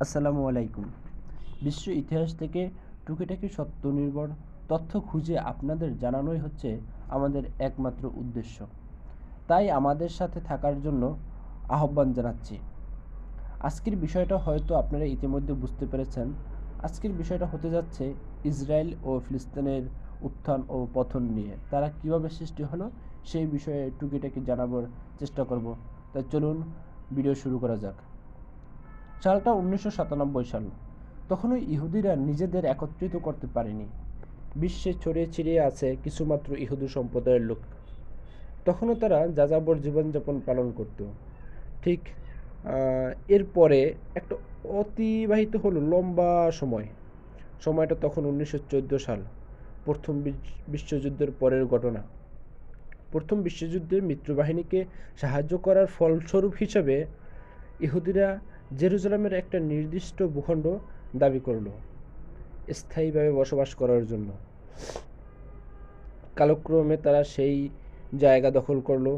আসসালামু আলাইকুম। বিশ্ব ইতিহাস থেকে টুকিটাকি সত্য নির্ভর তথ্য খুঁজে আপনাদের জানানোই হচ্ছে আমাদের একমাত্র উদ্দেশ্য। তাই আমাদের সাথে থাকার জন্য আহ্বান জানাচ্ছি। আজকের বিষয়টা হয়তো আপনারা ইতিমধ্যে বুঝতে পেরেছেন। আজকের বিষয়টা হতে যাচ্ছে ইসরায়েল ও ফিলিস্তিনের উত্থান ও পতন নিয়ে। তারা কিভাবে সৃষ্টি হলো সেই বিষয়ে টুকিটাকি জানাবার চেষ্টা করব। তাই চলুন ভিডিও শুরু করা যাক। সালটা 1997 সাল। তখনও ইহুদিরা নিজেদের একত্রিত করতে পারেনি। বিশ্বে ছড়িয়ে ছিটিয়ে আছে কিছুমাত্র ইহুদি সম্প্রদায়ের লোক। তখনও তারা যাযাবর জীবনযাপন পালন করত। ঠিক এরপরে একটা অতিবাহিত হলো লম্বা সময়। সময়টা তখন 1914 সাল, প্রথম বিশ্বযুদ্ধের পরের ঘটনা। প্রথম বিশ্বযুদ্ধে মিত্রবাহিনীকে সাহায্য করার ফলস্বরূপ হিসাবে ইহুদিরা জেরুজালেমের একটা নির্দিষ্ট ভূখণ্ড দাবি করল স্থায়ীভাবে বসবাস করার জন্য। কালক্রমে তারা সেই জায়গা দখল করলো,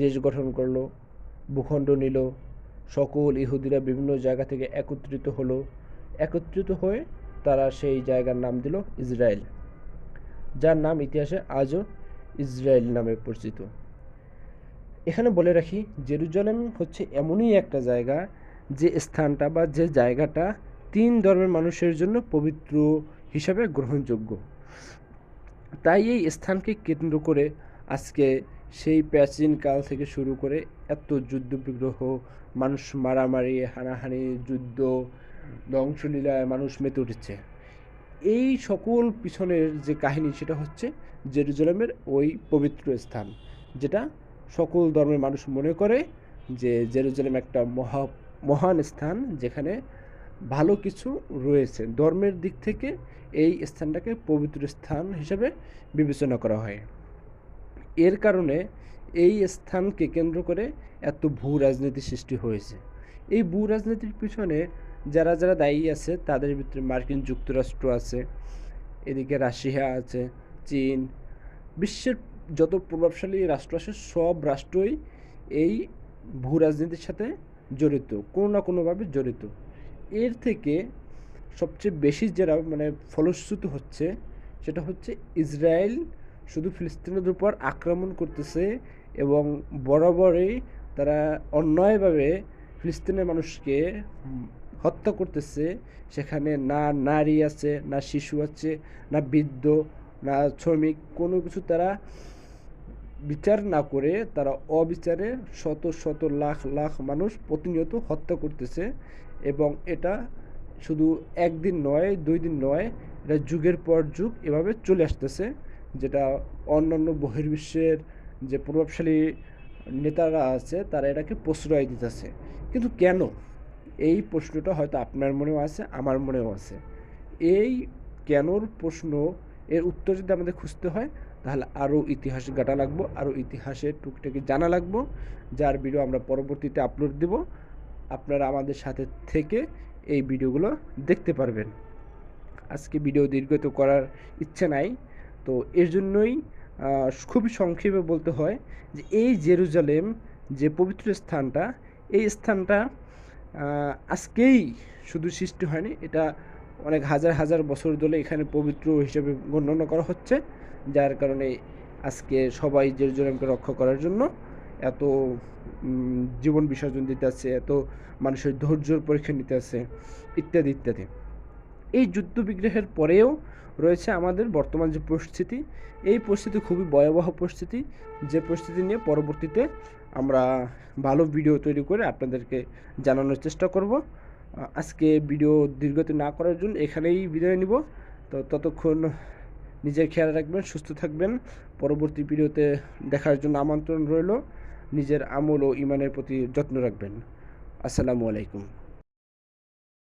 দেশ গঠন করলো, ভূখণ্ড নিল। সকল ইহুদিরা বিভিন্ন জায়গা থেকে একত্রিত হয়ে তারা সেই জায়গার নাম দিল ইসরায়েল, যার নাম ইতিহাসে আজও ইসরায়েল নামে পরিচিত। এখানে বলে রাখি, জেরুজালেম হচ্ছে এমনই একটা জায়গা যে স্থানটা বা যে জায়গাটা তিন ধর্মের মানুষের জন্য পবিত্র হিসাবে গ্রহণযোগ্য। তাই এই স্থানকে কেন্দ্র করে আজকে সেই প্রাচীন কাল থেকে শুরু করে এত যুদ্ধ বিগ্রহ, মানুষ মারামারি, হানাহানি, যুদ্ধ, ধ্বংসলীলায় মানুষ মেতে উঠেছে। এই সকল পিছনের যে কাহিনী সেটা হচ্ছে জেরুজালেমের ওই পবিত্র স্থান, যেটা সকল ধর্মের মানুষ মনে করে যে জেরুজালেম একটা মহান স্থান, যেখানে ভালো কিছু রয়েছে। ধর্মের দিক থেকে এই স্থানটাকে পবিত্র স্থান হিসেবে বিবেচনা করা হয়। এর কারণে এই স্থানকে কেন্দ্র করে এত ভূ রাজনীতি সৃষ্টি হয়েছে। এই ভূ রাজনীতির পিছনে যারা যারা দায়ী আছে তাদের ভিতরে মার্কিন যুক্তরাষ্ট্র আছে, এদিকে রাশিয়া আছে, চীন, বিশ্বের যত প্রভাবশালী রাষ্ট্র আছে সব রাষ্ট্রই এই ভূ রাজনীতির সাথে জড়িত, কোনো না কোনোভাবে জড়িত। এর থেকে সবচেয়ে বেশি যারা ফলশ্রুতি হচ্ছে সেটা হচ্ছে ইসরায়েল শুধু ফিলিস্তিনের উপর আক্রমণ করতেছে এবং বরাবরই তারা অন্যায়ভাবে ফিলিস্তিনের মানুষকে হত্যা করতেছে। সেখানে না নারী আছে, না শিশু আছে, না বৃদ্ধ, না শ্রমিক, কোনো কিছু তারা বিচার না করে তারা অবিচারে শত শত লাখ লাখ মানুষ প্রতিনিয়ত হত্যা করতেছে। এবং এটা শুধু একদিন নয়, 2 দিন নয়, এটা যুগের পর যুগ এভাবে চলে আসতেছে, যেটা অন্যান্য বহির্বিশ্বের যে প্রভাবশালী নেতারা আছে তারা এটাকে প্রশ্রয় দিতেছে। কিন্তু কেন? এই প্রশ্নটা হয়তো আপনার মনেও আছে, আমার মনেও আছে। এই কেনর প্রশ্ন, এর উত্তর যদি আমাদের খুঁজতে হয় তাহলে আরও ইতিহাস ঘাটা লাগবো, আরও ইতিহাসের টুকটাকি জানা লাগবো, যার ভিডিও আমরা পরবর্তীতে আপলোড দেব। আপনারা আমাদের সাথে থেকে এই ভিডিওগুলো দেখতে পারবেন। আজকে ভিডিও দীর্ঘায়িত করার ইচ্ছে নাই, তো এর জন্যই খুবই সংক্ষেপে বলতে হয় যে এই জেরুজালেম যে পবিত্র স্থানটা, এই স্থানটা আজকেই শুধু সৃষ্টি হয়নি, এটা অনেক হাজার হাজার বছর ধরে এখানে পবিত্র হিসেবে গণ্য করা হচ্ছে, যার কারণে আজকে সবাই জেরুজালেমকে রক্ষা করার জন্য এত জীবন বিসর্জন দিতে আছে, এত মানুষের ধৈর্যর পরীক্ষা নিতে আছে, ইত্যাদি ইত্যাদি। এই যুদ্ধ বিগ্রহের পরেও রয়েছে আমাদের বর্তমান যে পরিস্থিতি, এই পরিস্থিতি খুবই ভয়াবহ পরিস্থিতি, যে পরিস্থিতি নিয়ে পরবর্তীতে আমরা ভালো ভিডিও তৈরি করে আপনাদেরকে জানানোর চেষ্টা করব। আজকে ভিডিও দীর্ঘত না করার জন্য এখানেই বিদায় নিব। তো ততক্ষণ নিজের খেয়াল রাখবেন, সুস্থ থাকবেন। পরবর্তী ভিডিওতে দেখার জন্য আমন্ত্রণ রইল। নিজের আমল ও ইমানের প্রতি যত্ন রাখবেন। আসসালামু আলাইকুম।